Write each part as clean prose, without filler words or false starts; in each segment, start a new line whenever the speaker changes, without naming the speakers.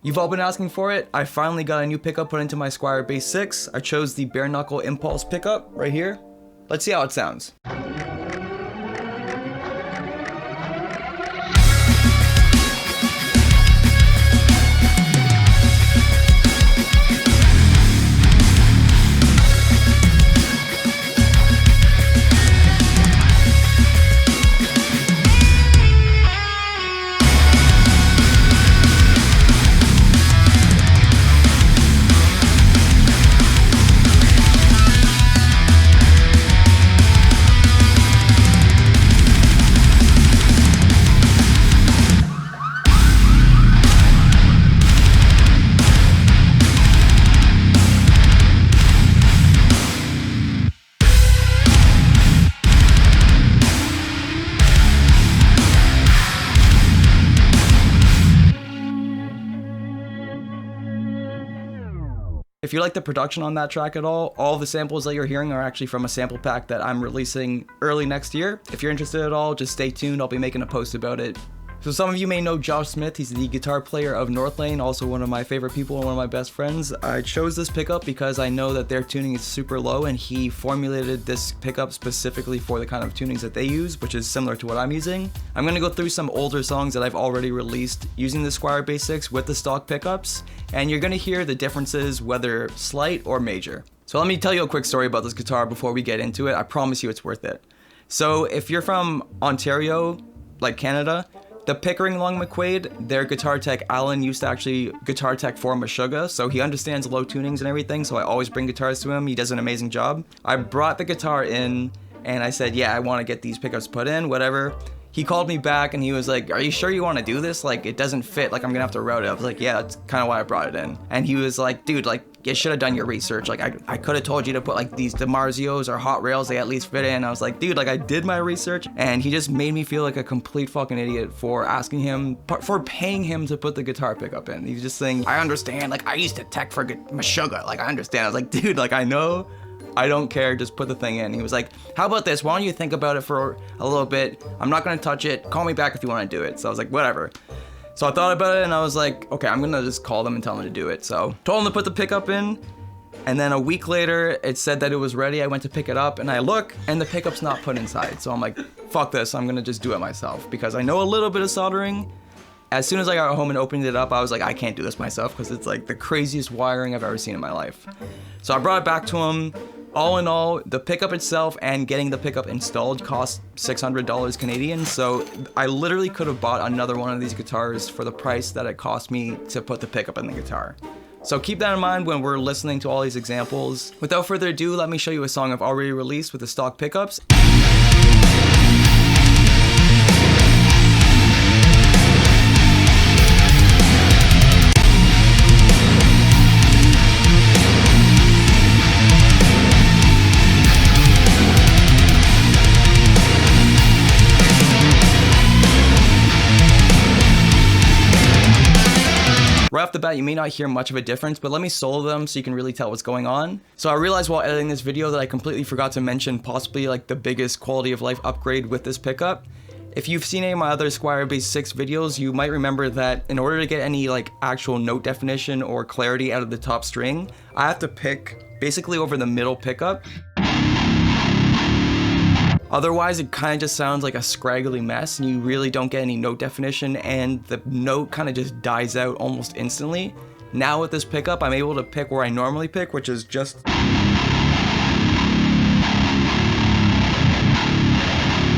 You've all been asking for it. I finally got a new pickup put into my Squier Bass VI. I chose the bare knuckle impulse pickup right here. Let's see how it sounds. If you like the production on that track at all the samples that you're hearing are actually from a sample pack that I'm releasing early next year. If you're interested at all, just stay tuned. I'll be making a post about it. So some of you may know Josh Smith. He's the guitar player of Northlane, also one of my favorite people and one of my best friends. I chose this pickup because I know that their tuning is super low, and he formulated this pickup specifically for the kind of tunings that they use, which is similar to what I'm using. I'm gonna go through some older songs that I've already released using the Squier Bass VI with the stock pickups, and you're gonna hear the differences, whether slight or major. So let me tell you a quick story about this guitar before we get into it. I promise you it's worth it. So if you're from Ontario, like Canada, the Pickering Long McQuaid, their guitar tech, Alan, used to actually guitar tech for Meshuggah, so he understands low tunings and everything, so I always bring guitars to him. He does an amazing job. I brought the guitar in, and I said, yeah, I want to get these pickups put in, whatever. He called me back, and he was like, are you sure you want to do this? Like, it doesn't fit, like, I'm gonna have to route it. I was like, yeah, that's kind of why I brought it in. And he was like, dude, like, you should have done your research. Like, I could have told you to put, like, these DiMarzios or hot rails, they at least fit in. I was like, dude, like, I did my research, and he just made me feel like a complete fucking idiot for asking him, for paying him to put the guitar pickup in. He's just saying, I understand, like, I used to tech for Meshuggah, like, I understand. I was like, dude, like, I know, I don't care, just put the thing in. He was like, how about this? Why don't you think about it for a little bit? I'm not gonna touch it. Call me back if you wanna do it. So I was like, whatever. So I thought about it, and I was like, okay, I'm gonna just call them and tell them to do it. So told them to put the pickup in, and then a week later, it said that it was ready. I went to pick it up, and I look, and the pickup's not put inside. So I'm like, fuck this, I'm gonna just do it myself, because I know a little bit of soldering. As soon as I got home and opened it up, I was like, I can't do this myself, because it's like the craziest wiring I've ever seen in my life. So I brought it back to him. All in all, the pickup itself and getting the pickup installed cost $600 Canadian, so I literally could have bought another one of these guitars for the price that it cost me to put the pickup in the guitar. So keep that in mind when we're listening to all these examples. Without further ado, let me show you a song I've already released with the stock pickups. Right off the bat, you may not hear much of a difference, but let me solo them so you can really tell what's going on. So I realized while editing this video that I completely forgot to mention possibly like the biggest quality of life upgrade with this pickup. If you've seen any of my other Squier Bass VI videos, you might remember that in order to get any like actual note definition or clarity out of the top string, I have to pick basically over the middle pickup. Otherwise, it kind of just sounds like a scraggly mess, and you really don't get any note definition, and the note kind of just dies out almost instantly. Now with this pickup, I'm able to pick where I normally pick, which is just...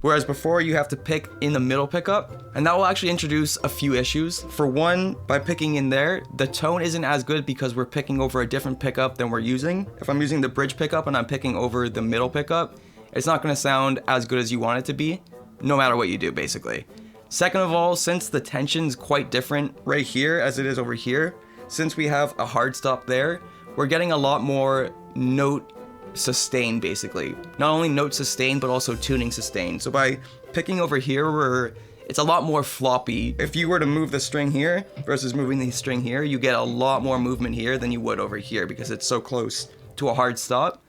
Whereas before, you have to pick in the middle pickup, and that will actually introduce a few issues. For one, by picking in there, the tone isn't as good because we're picking over a different pickup than we're using. If I'm using the bridge pickup and I'm picking over the middle pickup, it's not gonna sound as good as you want it to be, no matter what you do, basically. Second of all, since the tension's quite different right here as it is over here, since we have a hard stop there, we're getting a lot more note sustain, basically. Not only note sustain, but also tuning sustain. So by picking over here, it's a lot more floppy. If you were to move the string here versus moving the string here, you get a lot more movement here than you would over here because it's so close to a hard stop.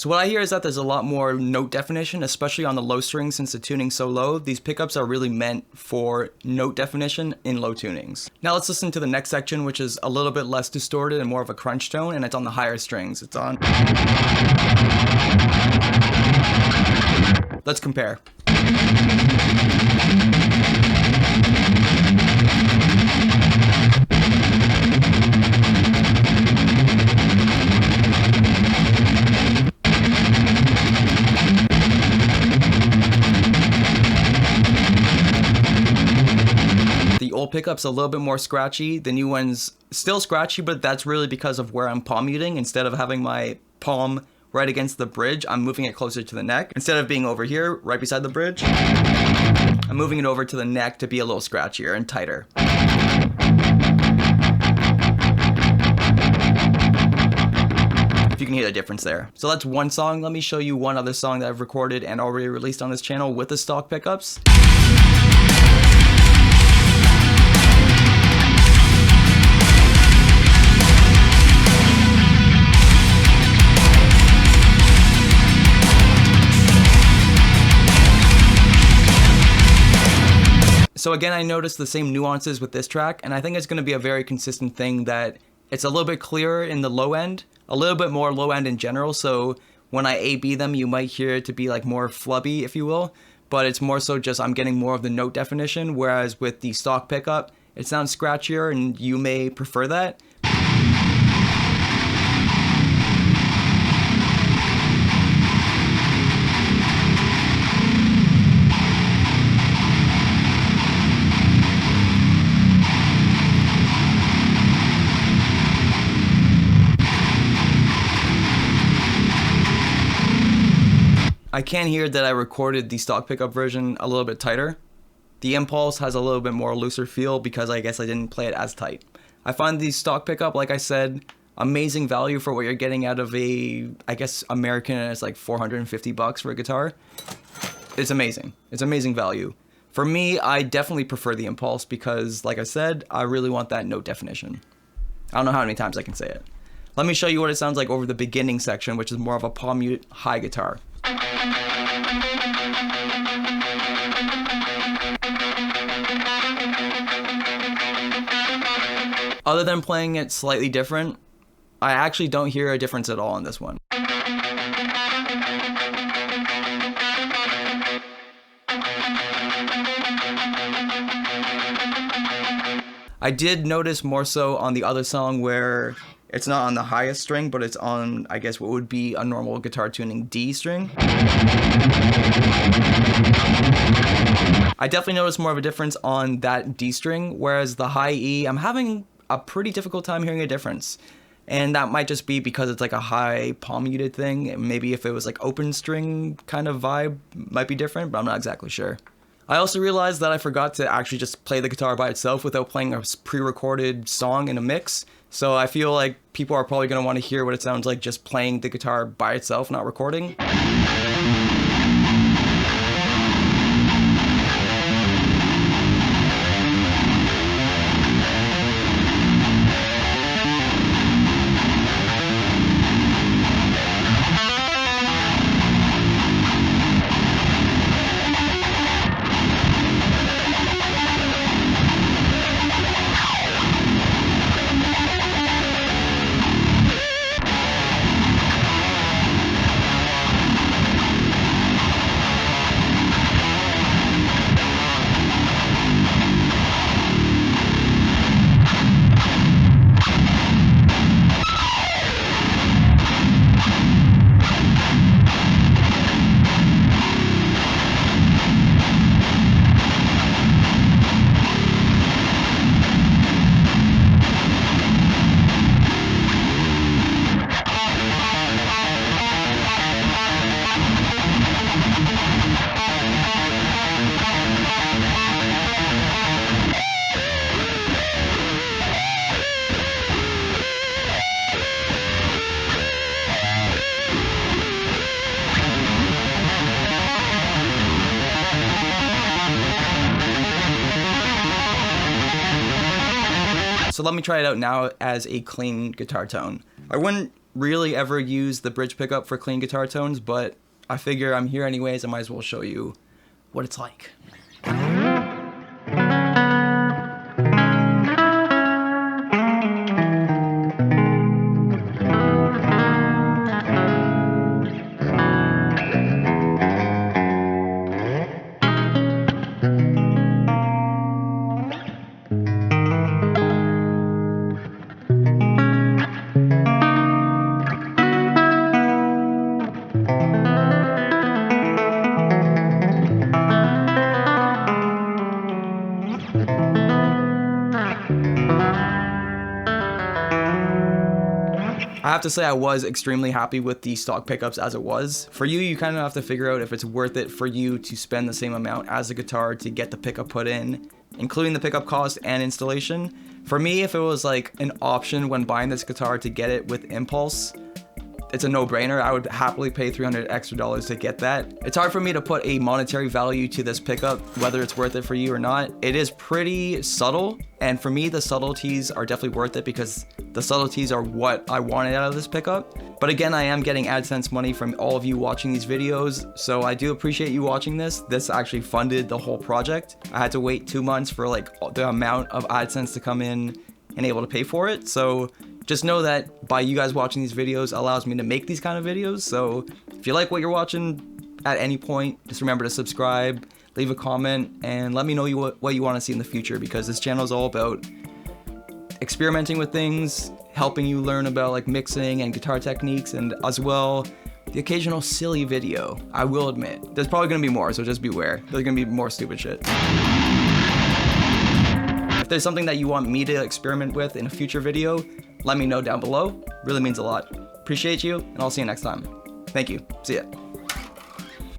So what I hear is that there's a lot more note definition, especially on the low strings since the tuning's so low. These pickups are really meant for note definition in low tunings. Now let's listen to the next section, which is a little bit less distorted and more of a crunch tone, and it's on the higher strings. It's on... Let's compare. The old pickup's a little bit more scratchy. The new one's still scratchy, but that's really because of where I'm palm muting. Instead of having my palm right against the bridge, I'm moving it closer to the neck. Instead of being over here, right beside the bridge, I'm moving it over to the neck to be a little scratchier and tighter. If you can hear the difference there. So that's one song. Let me show you one other song that I've recorded and already released on this channel with the stock pickups. So again, I noticed the same nuances with this track, and I think it's going to be a very consistent thing that it's a little bit clearer in the low end, a little bit more low end in general, so when I A-B them, you might hear it to be like more flubby, if you will, but it's more so just I'm getting more of the note definition, whereas with the stock pickup, it sounds scratchier, and you may prefer that. I can hear that I recorded the stock pickup version a little bit tighter. The impulse has a little bit more looser feel because I guess I didn't play it as tight. I find the stock pickup, like I said, amazing value for what you're getting out of a, I guess American, and it's like $450 for a guitar. It's amazing. It's amazing value. For me, I definitely prefer the impulse because, like I said, I really want that note definition. I don't know how many times I can say it. Let me show you what it sounds like over the beginning section, which is more of a palm mute high guitar. Other than playing it slightly different, I actually don't hear a difference at all in this one. I did notice more so on the other song where it's not on the highest string, but it's on, I guess, what would be a normal guitar tuning D string. I definitely noticed more of a difference on that D string, whereas the high E, I'm having a pretty difficult time hearing a difference. And that might just be because it's like a high palm muted thing. Maybe if it was like open string kind of vibe, might be different, but I'm not exactly sure. I also realized that I forgot to actually just play the guitar by itself without playing a pre-recorded song in a mix. So I feel like people are probably going to want to hear what it sounds like just playing the guitar by itself, not recording. So let me try it out now as a clean guitar tone. I wouldn't really ever use the bridge pickup for clean guitar tones, but I figure I'm here anyways, I might as well show you what it's like. I have to say I was extremely happy with the stock pickups as it was. For you, you kind of have to figure out if it's worth it for you to spend the same amount as the guitar to get the pickup put in, including the pickup cost and installation. For me, if it was like an option when buying this guitar to get it with impulse, it's a no-brainer. I would happily pay $300 extra to get that. It's hard for me to put a monetary value to this pickup, whether it's worth it for you or not. It is pretty subtle, and for me, the subtleties are definitely worth it because the subtleties are what I wanted out of this pickup. But again, I am getting AdSense money from all of you watching these videos, so I do appreciate you watching this. This actually funded the whole project. I had to wait 2 months for like the amount of AdSense to come in and able to pay for it. So just know that by you guys watching these videos allows me to make these kind of videos. So if you like what you're watching at any point, just remember to subscribe, leave a comment, and let me know what you want to see in the future, because this channel is all about experimenting with things, helping you learn about like mixing and guitar techniques, and as well the occasional silly video. I will admit, there's probably gonna be more, so just beware. There's gonna be more stupid shit. If there's something that you want me to experiment with in a future video, let me know down below. Really means a lot. Appreciate you, and I'll see you next time. Thank you. See ya.